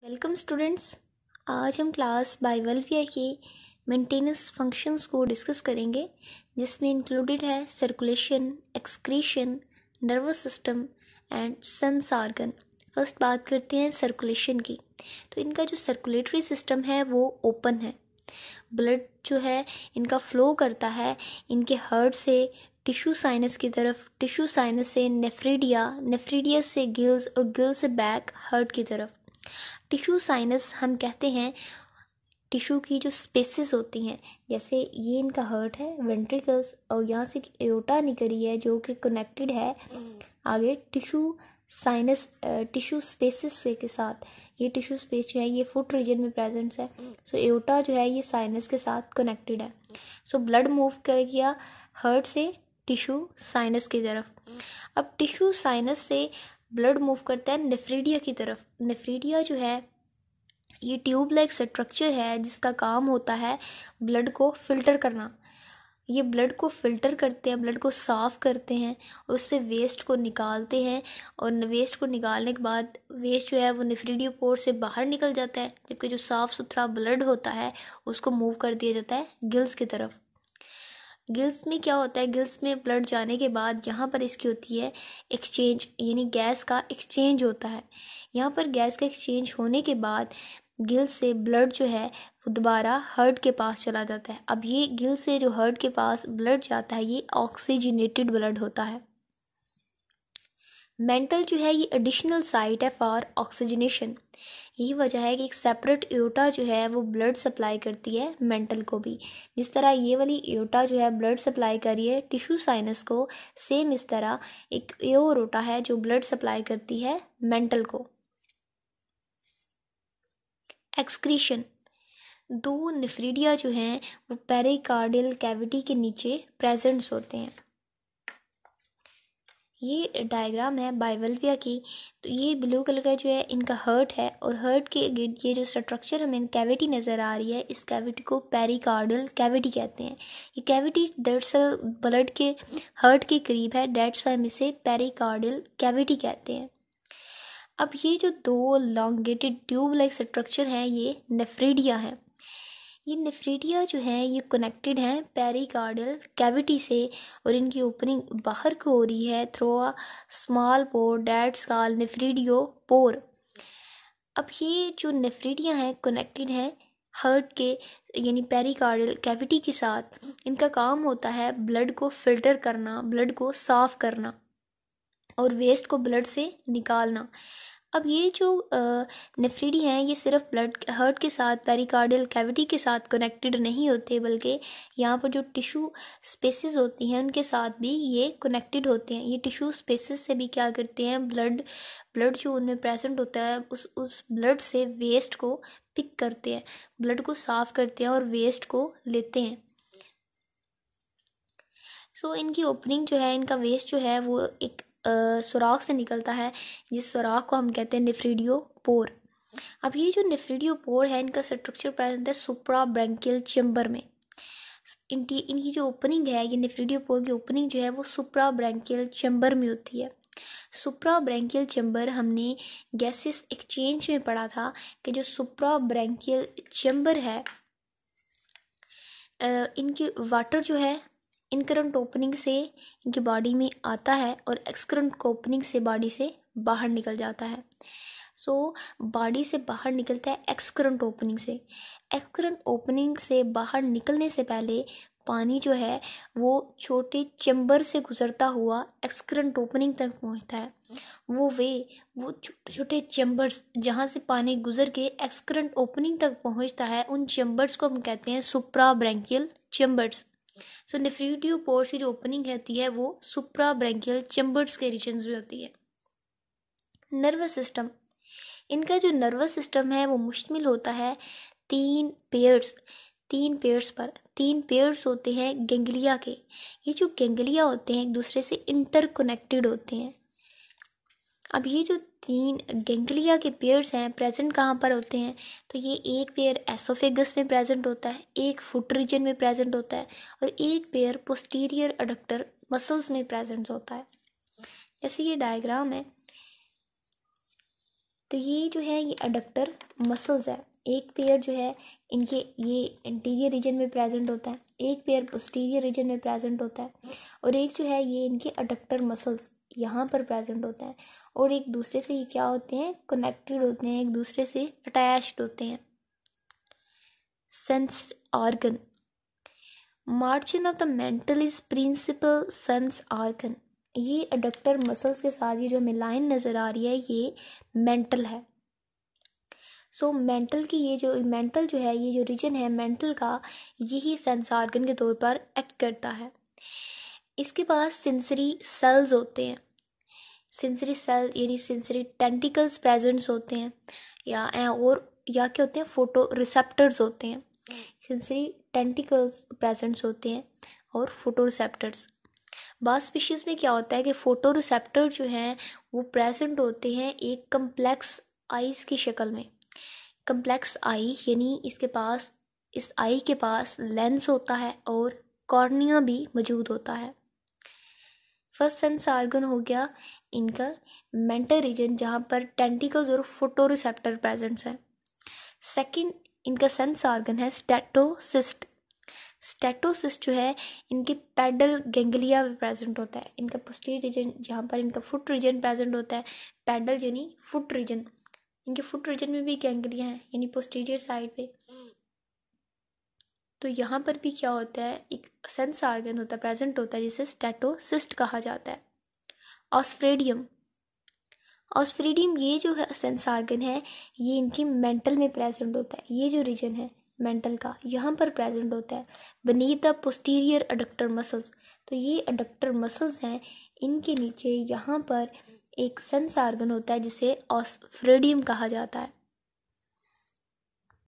Welcome students. आज हम class बाइवल्विया के मेंटेनेंस फंक्शंस को डिस्कस करेंगे, जिसमें इंक्लूडेड है circulation, excretion, nervous system and sense organ. First बात करते हैं सर्कुलेशन की। तो इनका जो सर्कुलेटरी सिस्टम है वो ओपन है। ब्लड जो है इनका फ्लो करता है इनके हार्ट से टिश्यू साइनस की तरफ, टिश्यू साइनस से नेफ्रीडिया, नेफ्रीडिया से गिल्स और गिल्स से बैक हार्ट की तरफ। टिश्यू साइनस हम कहते हैं टिश्यू की जो स्पेसेस होती हैं, जैसे ये इनका हार्ट है, वेंट्रिकल्स, और यहाँ से एओर्टा निकल रही है जो कि कनेक्टेड है आगे टिश्यू साइनस टिश्यू स्पेसेस से के साथ। ये टिश्यू स्पेस जो है ये फुट रीजन में प्रेजेंट है। सो एओर्टा जो है ये साइनस के साथ कनेक्टेड है। सो ब्लड मूव कर गया हार्ट से टिश्यू साइनस की तरफ। अब टिश्यू साइनस से ब्लड मूव करता है नेफ्रीडिया की तरफ। नेफ्रीडिया जो है ये ट्यूब लाइक स्ट्रक्चर है जिसका काम होता है ब्लड को फिल्टर करना। ये ब्लड को फिल्टर करते हैं, ब्लड को साफ़ करते हैं, उससे वेस्ट को निकालते हैं, और वेस्ट को निकालने के बाद वेस्ट जो है वो नेफ्रीडिया पोर से बाहर निकल जाता है, जबकि जो साफ़ सुथरा ब्लड होता है उसको मूव कर दिया जाता है गिल्स की तरफ। गिल्स में क्या होता है, गिल्स में ब्लड जाने के बाद यहाँ पर इसकी होती है एक्सचेंज, यानी गैस का एक्सचेंज होता है। यहाँ पर गैस का एक्सचेंज होने के बाद गिल्स से ब्लड जो है वो दोबारा हार्ट के पास चला जाता है। अब ये गिल्स से जो हार्ट के पास ब्लड जाता है ये ऑक्सीजनेटेड ब्लड होता है। मेंटल जो है ये एडिशनल साइट है फॉर ऑक्सीजनेशन। यही वजह है कि एक सेपरेट एओर्टा जो है वो ब्लड सप्लाई करती है मेंटल को भी। जिस तरह ये वाली एओर्टा जो है ब्लड सप्लाई कर रही है टिश्यू साइनस को, सेम इस तरह एक एओर्टा है जो ब्लड सप्लाई करती है मेंटल को। एक्सक्रीशन, दो नेफ्रीडिया जो हैं वो पेरिकार्डियल कैविटी के नीचे प्रेजेंट्स होते हैं। ये डायग्राम है बाइवल्विया की। तो ये ब्लू कलर का जो है इनका हार्ट है, और हार्ट के ये जो स्ट्रक्चर हमें कैविटी नज़र आ रही है, इस कैविटी को पेरिकार्डियल कैविटी कहते हैं। ये कैविटी दरअसल ब्लड के हार्ट के करीब है, डेट्स वाई हम इसे पेरिकार्डियल कैविटी कहते हैं। अब ये जो दो लॉन्गेटेड ट्यूब लाइक स्ट्रक्चर हैं ये नेफ्रीडिया हैं। ये नेफ्रीडिया जो हैं ये कनेक्टेड हैं पेरिकार्डियल कैविटी से, और इनकी ओपनिंग बाहर को हो रही है through a small pore that's called nephridiopore. अब ये जो नेफ्रीडिया हैं कनेक्टेड हैं हार्ट के यानी पेरिकार्डियल कैविटी के साथ। इनका काम होता है ब्लड को फिल्टर करना, ब्लड को साफ करना, और वेस्ट को ब्लड से निकालना। अब ये जो नेफ्रीडी हैं ये सिर्फ ब्लड हार्ट के साथ पेरिकार्डियल कैविटी के साथ कनेक्टेड नहीं होते, बल्कि यहाँ पर जो टिश्यू स्पेसेस होती हैं उनके साथ भी ये कनेक्टेड होते हैं। ये टिश्यू स्पेसेस से भी क्या करते हैं, ब्लड जो उनमें प्रेजेंट होता है उस ब्लड से वेस्ट को पिक करते हैं, ब्लड को साफ करते हैं और वेस्ट को लेते हैं। सो इनकी ओपनिंग जो है, इनका वेस्ट जो है वो एक सुराख से निकलता है, जिस सुराख को हम कहते हैं नेफ्रीडियो पोर। अब ये जो नेफ्रीडियो पोर है इनका स्ट्रक्चर प्रेजेंट है सुप्रा ब्रैंकियल चेम्बर में। इनकी जो ओपनिंग है, ये नेफ्रीडियो पोर की ओपनिंग जो है वो सुप्रा ब्रैंकियल चेम्बर में होती है। सुप्रा ब्रैंकियल चेम्बर हमने गैसेस एक्सचेंज में पढ़ा था कि जो सुप्रा ब्रैंकियल चेम्बर है इनकी वाटर जो है इनकरंट ओपनिंग से इनकी बॉडी में आता है, और एक्सकरंट ओपनिंग से बॉडी से बाहर निकल जाता है। सो बॉडी से बाहर निकलता है एक्सकरंट ओपनिंग से। एक्सकरंट ओपनिंग से बाहर निकलने से पहले पानी जो है वो छोटे चैम्बर से गुजरता हुआ एक्सकरंट ओपनिंग तक पहुंचता है। वो छोटे छोटे चैम्बर्स जहाँ से पानी गुजर के एक्सकरंट ओपनिंग तक पहुंचता है, उन चैम्बर्स को हम कहते हैं सुप्रा ब्रैंकियल चैम्बर्स। सो नेफ्रीडियो पोर की जो ओपनिंग होती है वो सुप्रा ब्रैंकियल चैम्बर्स के रीजन में होती है। नर्वस सिस्टम, इनका जो नर्वस सिस्टम है वो मुश्तमिल होता है तीन पेयर्स होते हैं गैंग्लिया के। ये जो गैंग्लिया होते हैं एक दूसरे से इंटरकनेक्टेड होते हैं। अब ये जो तीन गैंग्लिया के पेयर्स हैं प्रेजेंट कहाँ पर होते हैं, तो ये एक पेयर एसोफेगस में प्रेजेंट होता है, एक फुट रीजन में प्रेजेंट होता है, और एक पेयर पोस्टीरियर अडक्टर मसल्स में प्रेजेंट होता है। जैसे ये डायग्राम है, तो ये जो है ये अडक्टर मसल्स है। एक पेयर जो है इनके ये एंटीरियर रीजन में प्रेजेंट होता है, एक पेयर पोस्टीरियर रीजन में प्रेजेंट होता है, और एक जो है ये इनके अडक्टर मसल्स यहाँ पर प्रेजेंट होते हैं, और एक दूसरे से ये क्या होते हैं, कनेक्टेड होते हैं, एक दूसरे से अटैच्ड होते हैं। Sense organ, margin of the mantle is principal sense organ. ये अडक्टर मसल्स के साथ ये जो हमें लाइन नज़र आ रही है ये मेंटल है। सो मेंटल की ये जो मेंटल जो है ये जो रीजन है मेंटल का, यही सेंस ऑर्गन के तौर पर एक्ट करता है। इसके पास सेंसरी सेल्स होते हैं, सेंसरी सेल यानी सेंसरी टेंटिकल्स प्रेजेंट्स होते हैं, या क्या होते हैं, फोटो रिसेप्टर्स होते हैं। सेंसरी टेंटिकल्स प्रेजेंट्स होते हैं और फोटो रिसेप्टर्स। बास स्पीशीज़ में क्या होता है कि फोटो रिसेप्टर जो हैं वो प्रेजेंट होते हैं एक कम्प्लेक्स आईज की शक्ल में। कम्प्लेक्स आई यानी इसके पास, इस आई के पास लेंस होता है और कॉर्निया भी मौजूद होता है। फर्स्ट सेंस ऑर्गन हो गया इनका मेंटल रीजन जहाँ पर टेंटिकल्स और फोटो रिसेप्टर प्रेजेंट्स हैं। सेकंड इनका सेंस ऑर्गन है स्टेटोसिस्ट। स्टेटोसिस्ट जो है इनके पैडल गैंग्लिया में प्रेजेंट होता है। इनका पोस्टीरियर रीजन जहाँ पर इनका फुट रीजन प्रेजेंट होता है, पैडल यानी फुट रीजन, इनके फुट रीजन में भी गैंग्लिया है यानी पोस्टीरियर साइड पे। तो यहाँ पर भी क्या होता है, एक सेंस ऑर्गन होता है, प्रेजेंट होता है, जिसे स्टेटोसिस्ट कहा जाता है। ऑस्फ्रेडियम, ऑस्फ्रेडियम ये जो है सेंस ऑर्गन है ये इनकी मेंटल में प्रेजेंट होता है। ये जो रीजन है मेंटल का यहाँ पर प्रेजेंट होता है बनीथ द पोस्टीरियर अडक्टर मसल्स। तो ये अडक्टर मसल्स हैं, इनके नीचे यहाँ पर एक सेंस ऑर्गन होता है जिसे ऑस्फ्रेडियम कहा जाता है।